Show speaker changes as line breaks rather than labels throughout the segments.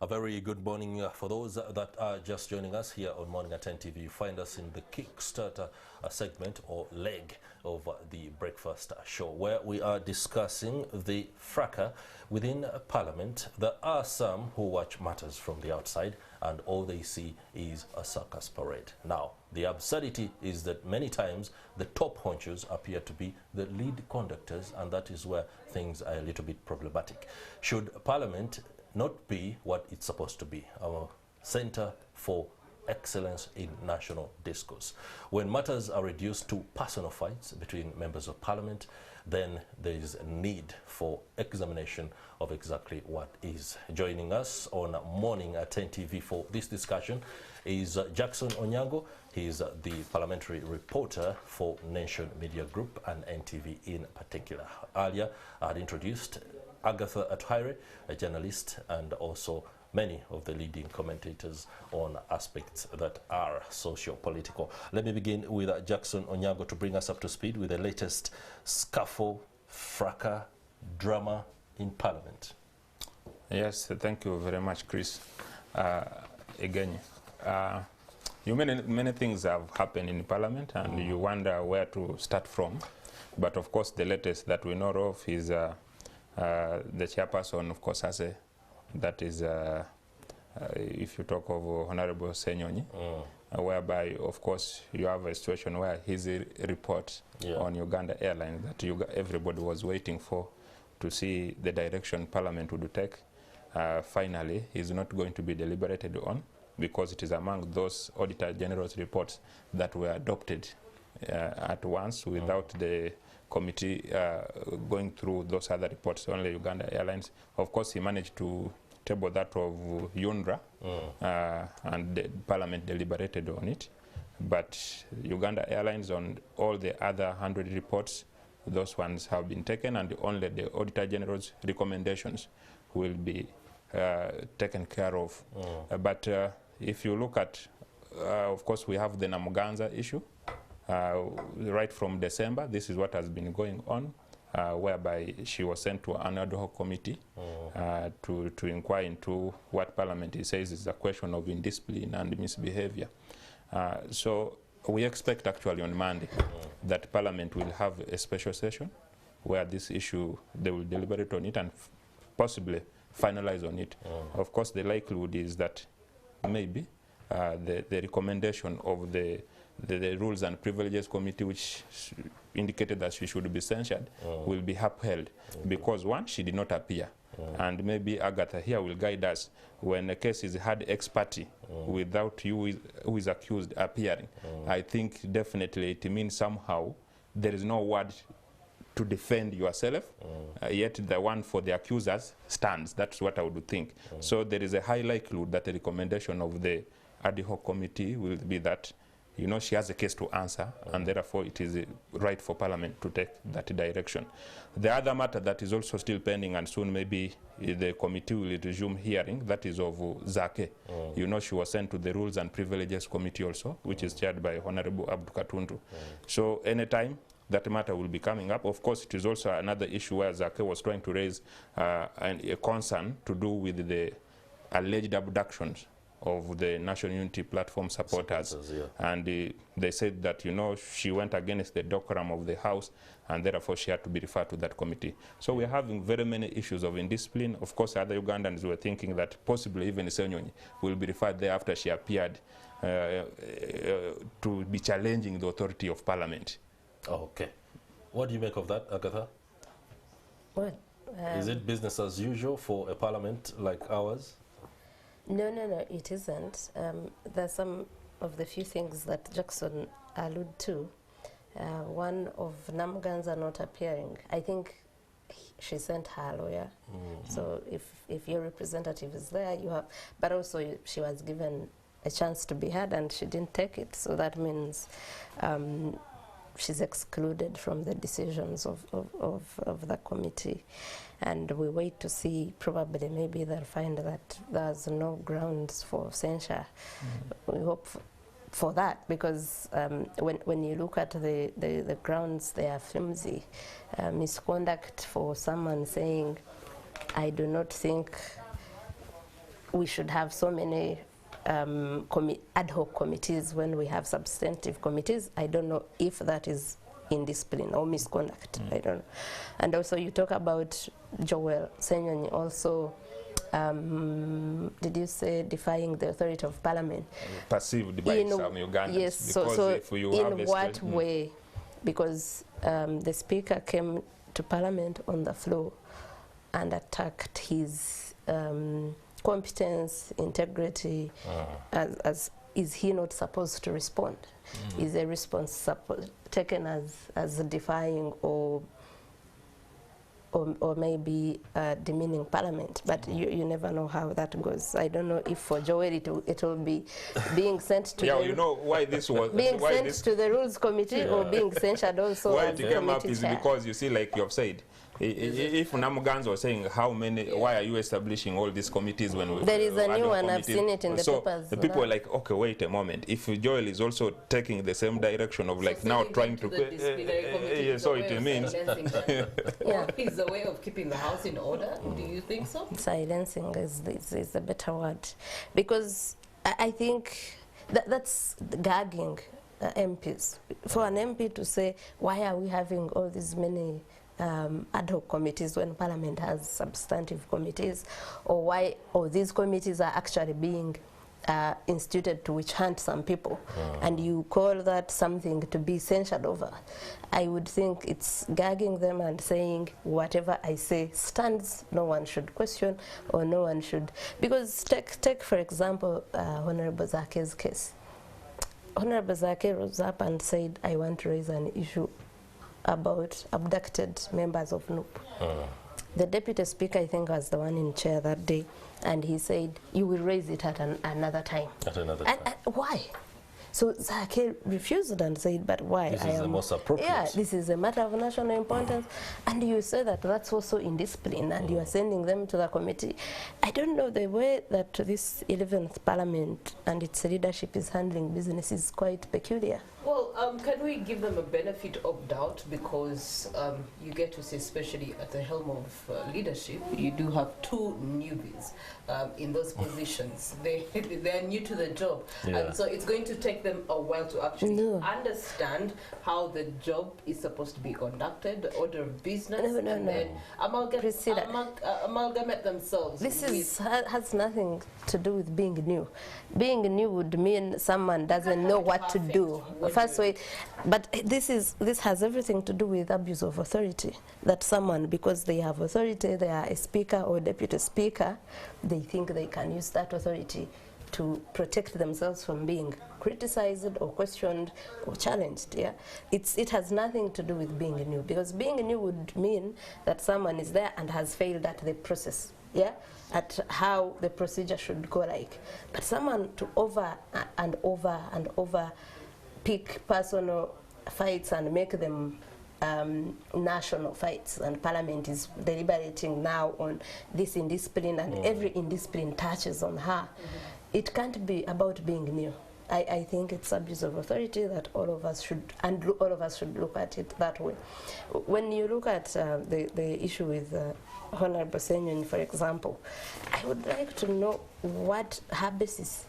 A very good morning for those that are just joining us here on Morning at NTV. You find us in the Kickstarter segment or leg of the breakfast show, where we are discussing the fracas within Parliament. There are some who watch matters from the outside and all they see is a circus parade. Now, the absurdity is that many times the top honchos appear to be the lead conductors, and that is where things are a little bit problematic. Should Parliament not be what it's supposed to be, our center for excellence in national discourse? When matters are reduced to personal fights between members of Parliament, then there is a need for examination of exactly what is. Joining us on Morning at NTV for this discussion is Jackson Onyango. He is the parliamentary reporter for Nation Media Group and NTV in particular. Earlier, I had introduced Agatha Atwaire, a journalist, and also many of the leading commentators on aspects that are socio-political. Let me begin with Jackson Onyango to bring us up to speed with the latest scuffle, fracas, drama in Parliament.
Yes, thank you very much, Chris. Many things have happened in Parliament, and you wonder where to start from. But of course, the latest that we know of is the chairperson of COSASE. That is, if you talk of Honorable Ssenyonyi, whereby, of course, you have a situation where his report on Uganda Airlines that everybody was waiting for to see the direction Parliament would take, finally is not going to be deliberated on, because it is among those Auditor General's reports that were adopted at once without the committee going through those other reports, only Uganda Airlines. Of course, he managed to table that of UNRA, and the Parliament deliberated on it. But Uganda Airlines, on all the other 100 reports, those ones have been taken, and only the Auditor General's recommendations will be taken care of. But if you look at, of course, we have the Namuganza issue. Right from December, this is what has been going on, whereby she was sent to an ad hoc committee to inquire into what Parliament says is a question of indiscipline and misbehavior. So we expect actually on Monday that Parliament will have a special session where this issue, they will deliberate on it and possibly finalize on it. Of course, the likelihood is that maybe the recommendation of the Rules and Privileges Committee, which indicated that she should be censured, will be upheld. Because one, she did not appear. And maybe Agatha here will guide us when a case is had ex parte without you who is accused appearing. I think definitely it means somehow there is no word to defend yourself, yet the one for the accusers stands. That's what I would think. So there is a high likelihood that the recommendation of the ad hoc committee will be that, you know, she has a case to answer, and therefore it is right for Parliament to take that direction. The other matter that is also still pending, and soon maybe the committee will resume hearing, that is of Zake. You know, she was sent to the Rules and Privileges Committee also, which is chaired by Honorable Abdu Katuntu. So anytime that matter will be coming up. Of course, it is also another issue where Zake was trying to raise a concern to do with the alleged abductions of the National Unity Platform supporters. And they said that, you know, she went against the decorum of the House, and therefore she had to be referred to that committee. So we're having very many issues of indiscipline. Of course, other Ugandans were thinking that possibly even Ssenyonyi will be referred there after she appeared to be challenging the authority of Parliament.
Okay. What do you make of that, Agatha?
Well,
is it business as usual for a Parliament like ours?
No, it isn't. There's some of the few things that Jackson alluded to. One of Namuganza not appearing. I think she sent her lawyer. So if your representative is there, you have. But also she was given a chance to be heard, and she didn't take it. So that means she's excluded from the decisions of the committee. And we wait to see, probably maybe they'll find that there's no grounds for censure. We hope for that, because when you look at the grounds, they are flimsy. Misconduct for someone saying, I do not think we should have so many ad hoc committees when we have substantive committees. I don't know if that is indiscipline or misconduct. I don't know. And also you talk about Joel Ssenyonyi also, did you say defying the authority of Parliament?
Perceived by some Ugandans.
Yes,
because
so
if you
in
have
what way? Because the Speaker came to Parliament on the floor and attacked his competence, integrity, as is he not supposed to respond? Is a response taken as defying or maybe demeaning Parliament? But you never know how that goes. I don't know if for Joel it will be being sent to
yeah,
the,
you know why this was
being
why
sent
this
to the Rules Committee or being censured also
why
as
it came up
committee
is
chair.
because you see, like you have said, if Namuganza was saying why are you establishing all these committees when
There is a
ad
new
hoc
one, I've
committees?
seen it in the
so
papers.
the people are like, okay, wait a moment, if Joel is also taking the same direction of like now trying to so it means
Yeah.
Is a way of keeping the house in order. Do you think so?
Silencing is a better word, because I think that's gagging MPs. For an MP to say, why are we having all these many ad hoc committees when Parliament has substantive committees, or these committees are actually being instituted to witch hunt some people, and you call that something to be censured over. I would think it's gagging them and saying whatever I say stands, no one should question, or no one should, because take for example Honorable Zake's case. Honorable Zake rose up and said, I want to raise an issue about abducted members of NUP. The Deputy Speaker, I think, was the one in chair that day, and he said, you will raise it at another time.
At another time.
Why? So Zake refused and said, but why?
This is the most appropriate.
Yeah, this is a matter of national importance. And you say that that's also indiscipline, and you are sending them to the committee. I don't know, the way that this 11th Parliament and its leadership is handling business is quite peculiar.
Well, can we give them a benefit of doubt, because you get to see, especially at the helm of leadership, you do have two newbies in those positions. They're new to the job, and so it's going to take them a while to actually understand how the job is supposed to be conducted, the order of business, and then amalgamate themselves.
This has nothing to do with being new. Being new would mean someone doesn't know what to do. First way, but this has everything to do with abuse of authority. That someone, because they have authority, they are a speaker or deputy speaker, they think they can use that authority to protect themselves from being criticized or questioned or challenged. Yeah, it has nothing to do with being new, because being new would mean that someone is there and has failed at the process. Yeah, at how the procedure should go like. But someone to over pick personal fights and make them national fights, and Parliament is deliberating now on this indiscipline, and every indiscipline touches on her. It can't be about being new. I think it's abuse of authority that all of us should, and all of us should look at it that way. When you look at the issue with Honorable Ssenyonyi, for example, I would like to know what her basis,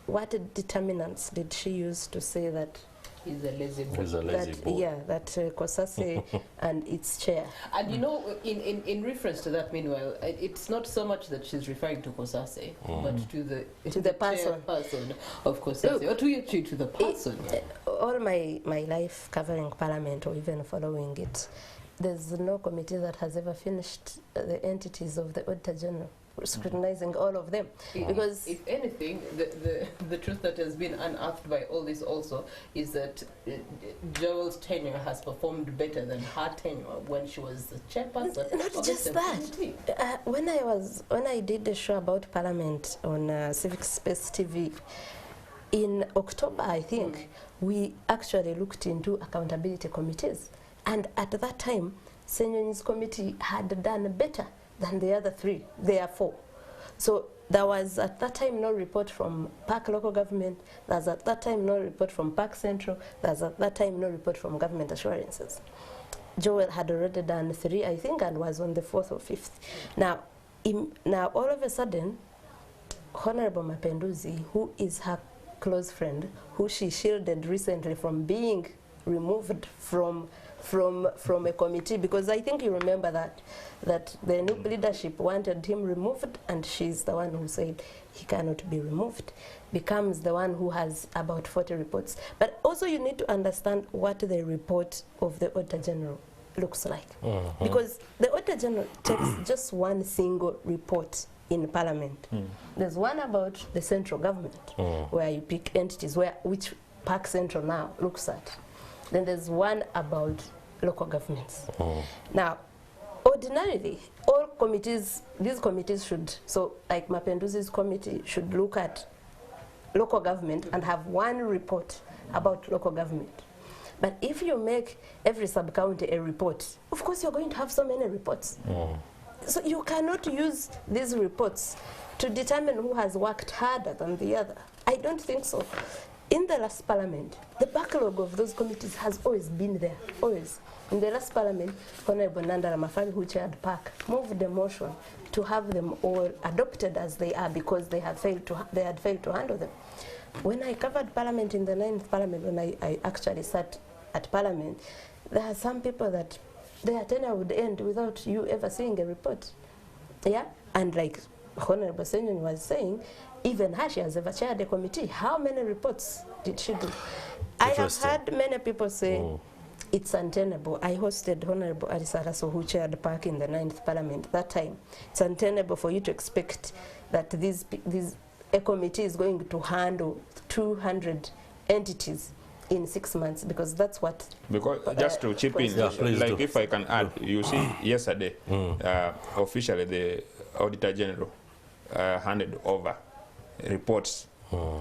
what determinants did she use to say that
He's a lazy boy.
He's a lazy boy.
Yeah, that COSASE and its chair.
And you know, in reference to that, meanwhile, it's not so much that she's referring to COSASE, but to the person of COSASE, or to the person.
All my life covering Parliament, or even following it, there's no committee that has ever finished the entities of the Auditor General, scrutinizing all of them. Because
if anything, the truth that has been unearthed by all this also is that Joel's tenure has performed better than her tenure when she was the chairperson.
Not just that. When I did the show about Parliament on Civic Space TV in October, I think, we actually looked into accountability committees, and at that time, Ssenyonyi's committee had done better than the other three. There are four. So there was at that time no report from Park local government. There was at that time no report from Park Central. There was at that time no report from government assurances. Joel had already done 3, I think, and was on the 4th or 5th. Now all of a sudden, Honorable Mapenduzi, who is her close friend, who she shielded recently from being removed from a committee, because I think you remember that the new leadership wanted him removed, and she's the one who said he cannot be removed, becomes the one who has about 40 reports. But also you need to understand what the report of the Auditor General looks like. Because the Auditor General takes just one single report in Parliament. There's one about the central government, where you pick entities, which Park Central now looks at. Then there's one about local governments. Now, ordinarily, all committees, these committees should, so like Mapenduzi's committee should look at local government and have one report about local government. But if you make every sub-county a report, of course you're going to have so many reports. So you cannot use these reports to determine who has worked harder than the other. I don't think so. In the last Parliament, the backlog of those committees has always been there, always. In the last Parliament, Honorable Nandala Mafari, who chaired PAC, moved the motion to have them all adopted as they are because they had failed to handle them. When I covered Parliament in the 9th Parliament, when I actually sat at Parliament, there are some people that their tenure would end without you ever seeing a report. Yeah? And like Honorable Ssenyonyi was saying, even her, she has ever chaired a committee. How many reports did she do? I have heard many people say it's untenable. I hosted Honorable Alisa Raso, who chaired PAC in the 9th Parliament that time. It's untenable for you to expect that a committee is going to handle 200 entities in 6 months, because that's what...
Because just to chip in, like if I can add, you see, yesterday, officially the Auditor General handed over reports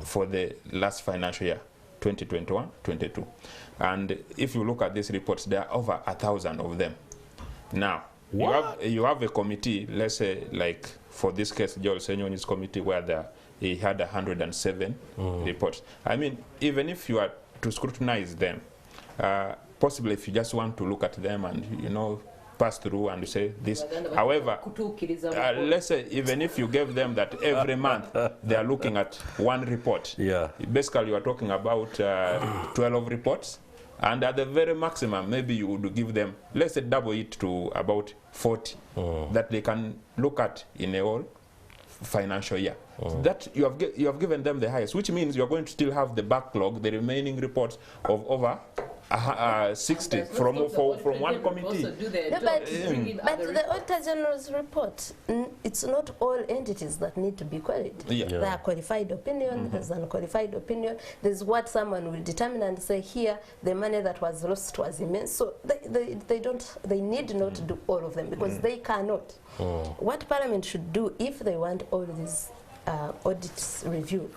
for the last financial year, 2021-22. And if you look at these reports, there are over 1,000 of them. Now, you have a committee, let's say, like for this case, Joel Ssenyonyi's committee, where he had 107 reports. I mean, even if you are to scrutinize them, possibly if you just want to look at them and, you know, pass through and say this. However, let's say even if you gave them that every month they are looking at one report, basically you are talking about 12 reports, and at the very maximum maybe you would give them, let's say, double it to about 40 that they can look at in a whole financial year. That you have given them the highest, which means you're going to still have the backlog, the remaining reports of over 60 from one committee.
No, but the Auditor General's report, it's not all entities that need to be queried. There are qualified opinion, there's unqualified opinion, there's what someone will determine and say, here, the money that was lost was immense. So they need not to do all of them, because they cannot. What Parliament should do, if they want all these audits reviewed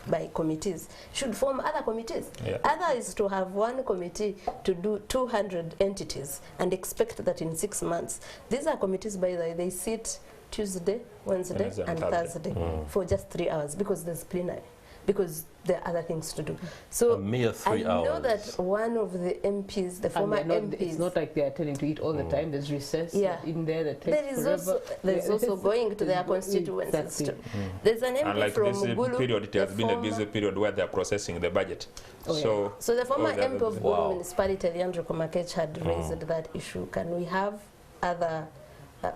by committees, should form other committees. Other is to have one committee to do 200 entities and expect that in 6 months. These are committees, by the way, they sit Tuesday, Wednesday and Thursday for just 3 hours, because there's plenary, because there are other things to do. So
a mere 3 hours.
I know that one of the MPs, the former MPs...
It's not like they are telling to eat all the time. There's recess in there that takes
There's also going to their constituencies. There's an MP
like
from
this
Gulu.
Period, it has been a busy period where they are processing the budget. So
the former MP of Gulu municipality, Leandro Komakech, had raised that issue. Can we have other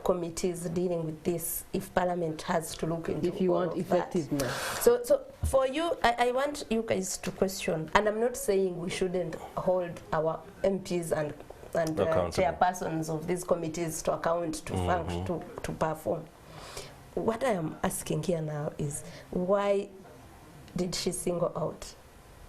committees dealing with this if Parliament has to look into
if you want effectiveness?
So for you, I want you guys to question, and I'm not saying we shouldn't hold our MPs and chairpersons of these committees to account, to perform. What I am asking here now is, why did she single out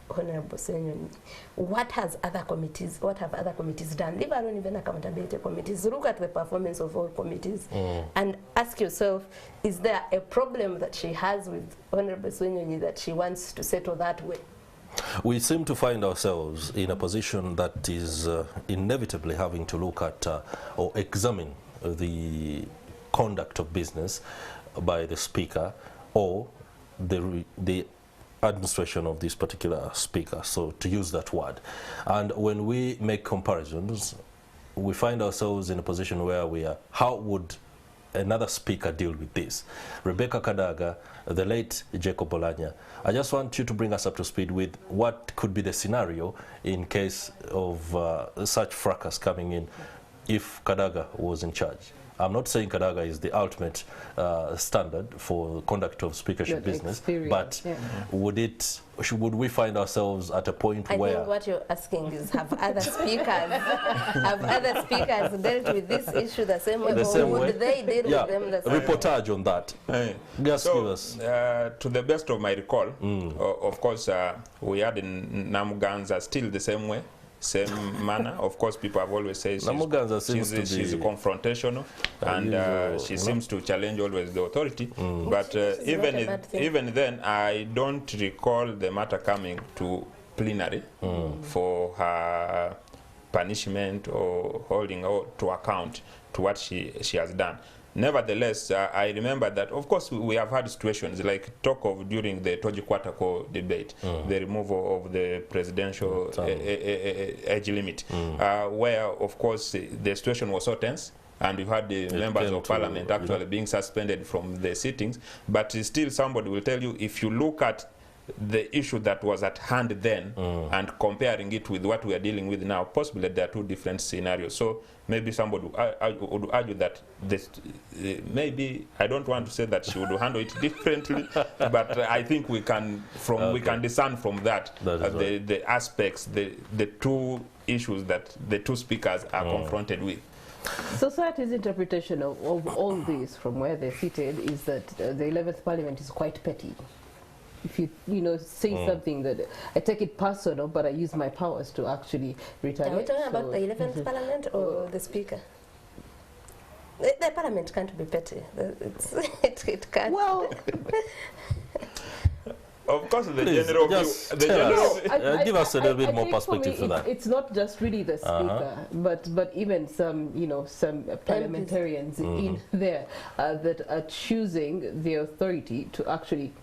Honorable Ssenyonyi? What have other committees done? Leave alone even accountability committees. Look at the performance of all committees and ask yourself, is there a problem that she has with Honorable Ssenyonyi that she wants to settle that way?
We seem to find ourselves in a position that is inevitably having to look at or examine the conduct of business by the Speaker or the administration of this particular Speaker, so to use that word. And when we make comparisons, we find ourselves in a position where we are, how would another speaker deal with this. Rebecca Kadaga, the late Jacob Olanya. I just want you to bring us up to speed with what could be the scenario in case of such fracas coming in if Kadaga was in charge. I'm not saying Kadaga is the ultimate standard for conduct of speakership business, but would we find ourselves at a point where...
I think what you're asking is, have other speakers dealt with this issue the same way, or would they deal with them the same
reportage on that. Just give us.
To the best of my recall, of course, we had in Namuganza still the same way. Same manner. Of course, people have always said she's confrontational, and she seems to challenge always the authority. But even then, I don't recall the matter coming to plenary for her punishment or holding to account to what she has done. Nevertheless, I remember that, of course, we have had situations like talk of during the Toji Kwatako debate, the removal of the presidential age limit, where, of course, the situation was so tense, and you had the members of parliament actually being suspended from the sittings. But still, somebody will tell you, if you look at the issue that was at hand then and comparing it with what we are dealing with now, possibly there are two different scenarios. So maybe somebody would argue that this, maybe, I don't want to say that she would handle it differently, but I think we can we can discern from that, the aspects, the two issues that the two speakers are confronted with.
Society's interpretation of all this from where they're seated is that the 11th Parliament is quite petty. If you say something that I take it personal, but I use my powers to actually retaliate.
Are we talking about the 11th Parliament or the Speaker? The Parliament can't be petty. It can't.
Well,
of course, the general view.
Give us a little bit more perspective to that.
It's not just really the Speaker, but even some some parliamentarians in there that are choosing the authority to actually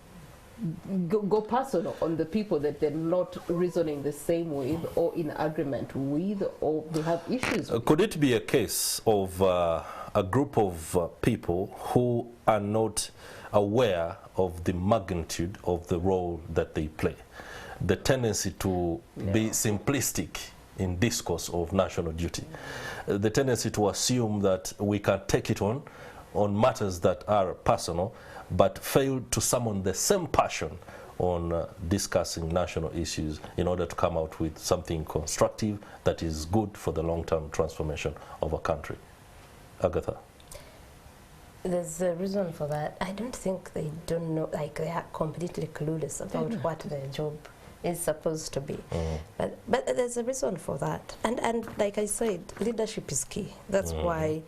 go personal on the people that they're not reasoning the same with or in agreement with, or they have issues with.
Could it be a case of a group of people who are not aware of the magnitude of the role that they play? The tendency to be simplistic in discourse of national duty. The tendency to assume that we can take it on matters that are personal, but fail to summon the same passion on discussing national issues in order to come out with something constructive that is good for the long-term transformation of a country. Agatha?
There's a reason for that. I don't think they don't know, like they are completely clueless about what their job is supposed to be. But there's a reason for that. And like I said, leadership is key. That's why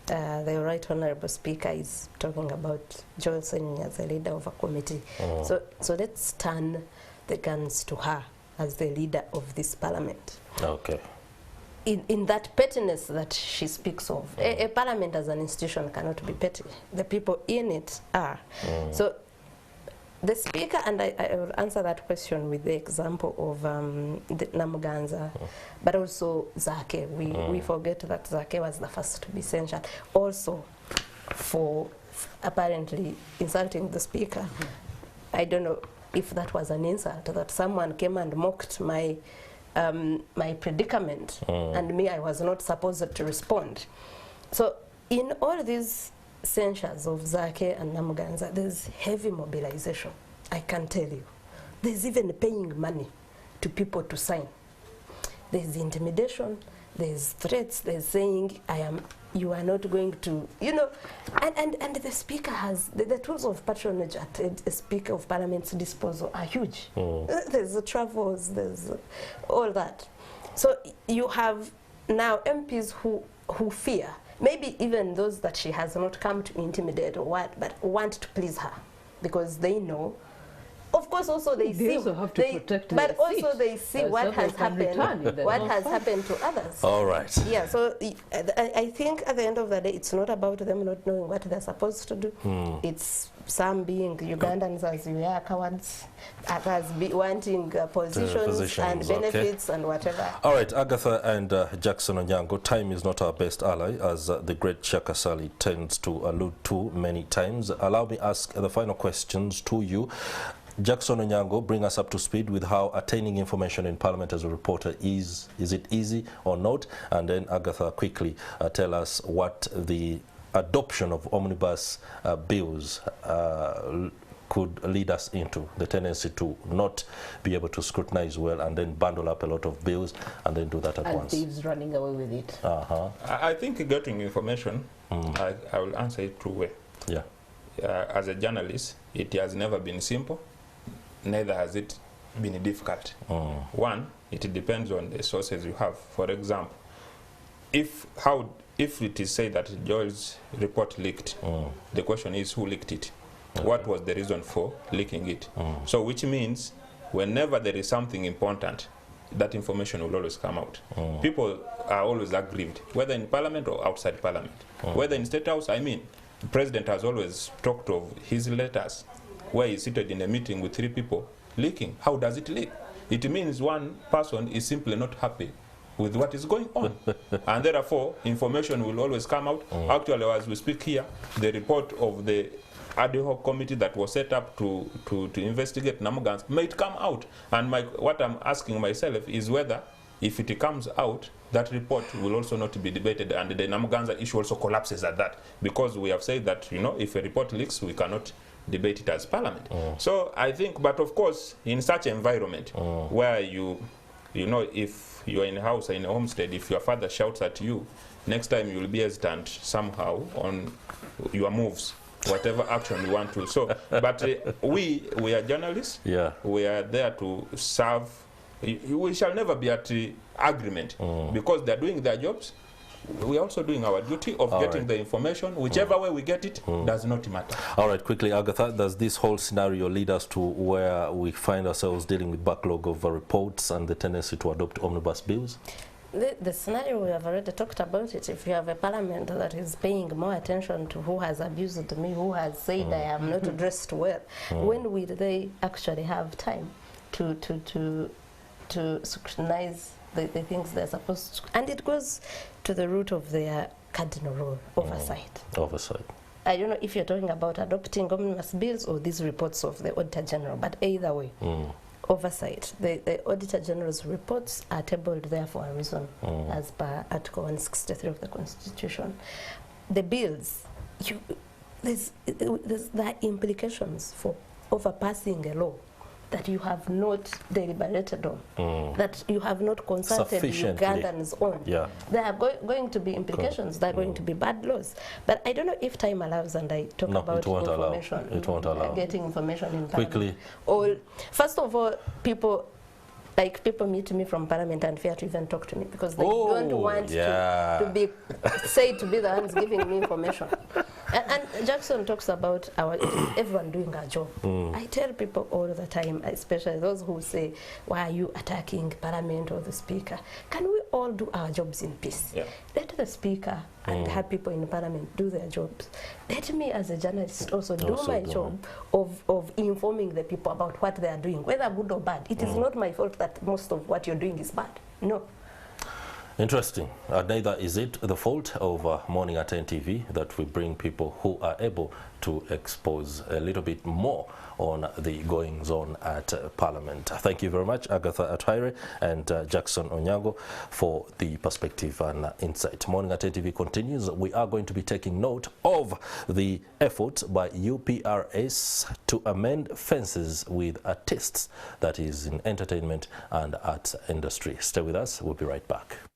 the Right Honourable Speaker is talking about Joel Ssenyonyi as the leader of a committee. So let's turn the guns to her as the leader of this parliament.
Okay.
In that pettiness that she speaks of, a parliament as an institution cannot be petty. The people in it are. So the Speaker, and I will answer that question with the example of the Namuganza, but also Zake. We forget that Zake was the first to be censured. Also, for apparently insulting the Speaker. I don't know if that was an insult, that someone came and mocked my my predicament, and me, I was not supposed to respond. So in all these censures of Zake and Namuganza, there's heavy mobilization, I can tell you. There's even paying money to people to sign. There's intimidation, there's threats, there's saying, you are not going to, you know, and the Speaker has, the tools of patronage at a Speaker of Parliament's disposal are huge. There's the travels, there's all that. So you have now MPs who fear, maybe even those that she has not come to intimidate or what, but want to please her, because they know of course, also they see,
also have to protect
but
their
also
seat,
they see
so
what
they
has
can return
happened,
if they're
what
not
has
found.
happened to others.
All right.
Yeah, so I think at the end of the day, it's not about them not knowing what they're supposed to do. It's some being Ugandans as we are cowards, others wanting positions and benefits and whatever.
All right, Agatha and Jackson Onyango, time is not our best ally, as the great Shakasali tends to allude to many times. Allow me ask the final questions to you. Jackson Onyango, bring us up to speed with how attaining information in Parliament as a reporter is it easy or not? And then Agatha, quickly tell us what the adoption of omnibus bills could lead us into, the tendency to not be able to scrutinize well and then bundle up a lot of bills and then do that at once.
And thieves running away with it.
I think getting information, I will answer it two ways.
Yeah.
As a journalist, it has never been simple, neither has it been difficult. One, it depends on the sources you have. For example, if it is said that Joel's report leaked, the question is who leaked it? Okay. What was the reason for leaking it? So which means whenever there is something important, that information will always come out. People are always aggrieved, whether in Parliament or outside Parliament. Whether in State House, I mean, the President has always talked of his letters where he's seated in a meeting with 3 people leaking. How does it leak? It means one person is simply not happy with what is going on. And therefore, information will always come out. Actually, as we speak here, the report of the ad hoc committee that was set up to investigate Namuganza might come out. And what I'm asking myself is whether, if it comes out, that report will also not be debated and the Namuganza issue also collapses at that. Because we have said that, you know, if a report leaks, we cannot debate it as Parliament. So I think, but of course, in such an environment where you know, if you're in a house or in a homestead, if your father shouts at you, next time you'll be hesitant somehow on your moves, whatever action you want to. So, but we are journalists. Yeah. We are there to serve. We shall never be at agreement because they're doing their jobs. We are also doing our duty of getting the information. Whichever way we get it does not matter. All right, quickly, Agatha, does this whole scenario lead us to where we find ourselves dealing with backlog of reports and the tendency to adopt omnibus bills?
The scenario, we have already talked about it. If you have a Parliament that is paying more attention to who has abused me, who has said I am not dressed well, when will they actually have time to scrutinize the things they're supposed to? And it goes to the root of their cardinal role, oversight. Oversight. I don't know if you're talking about adopting omnibus bills or these reports of the Auditor General, but either way, oversight. The Auditor General's reports are tabled there for a reason, as per Article 163 of the Constitution. The bills, there's the implications for overpassing a law that you have not deliberated on, that you have not consulted Ugandans on. Yeah. There are going to be implications, there are going to be bad laws. But I don't know if time allows and I talk about information. It won't allow. Getting information in Parliament. Quickly. First of all, people meet me from Parliament and fear to even talk to me because they don't want to be said to be the ones giving me information. And Jackson talks about everyone doing our job. I tell people all the time, especially those who say, why are you attacking Parliament or the Speaker? Can we all do our jobs in peace? Yeah. Let the Speaker and have people in Parliament do their jobs. Let me as a journalist also do my job of informing the people about what they are doing, whether good or bad. It is not my fault that most of what you're doing is bad. No.
Interesting. Neither is it the fault of Morning at NTV that we bring people who are able to expose a little bit more on the goings-on at Parliament. Thank you very much, Agatha Atwaire and Jackson Onyango, for the perspective and insight. Morning at NTV continues. We are going to be taking note of the efforts by UPRS to amend fences with artists, that is in entertainment and arts industry. Stay with us. We'll be right back.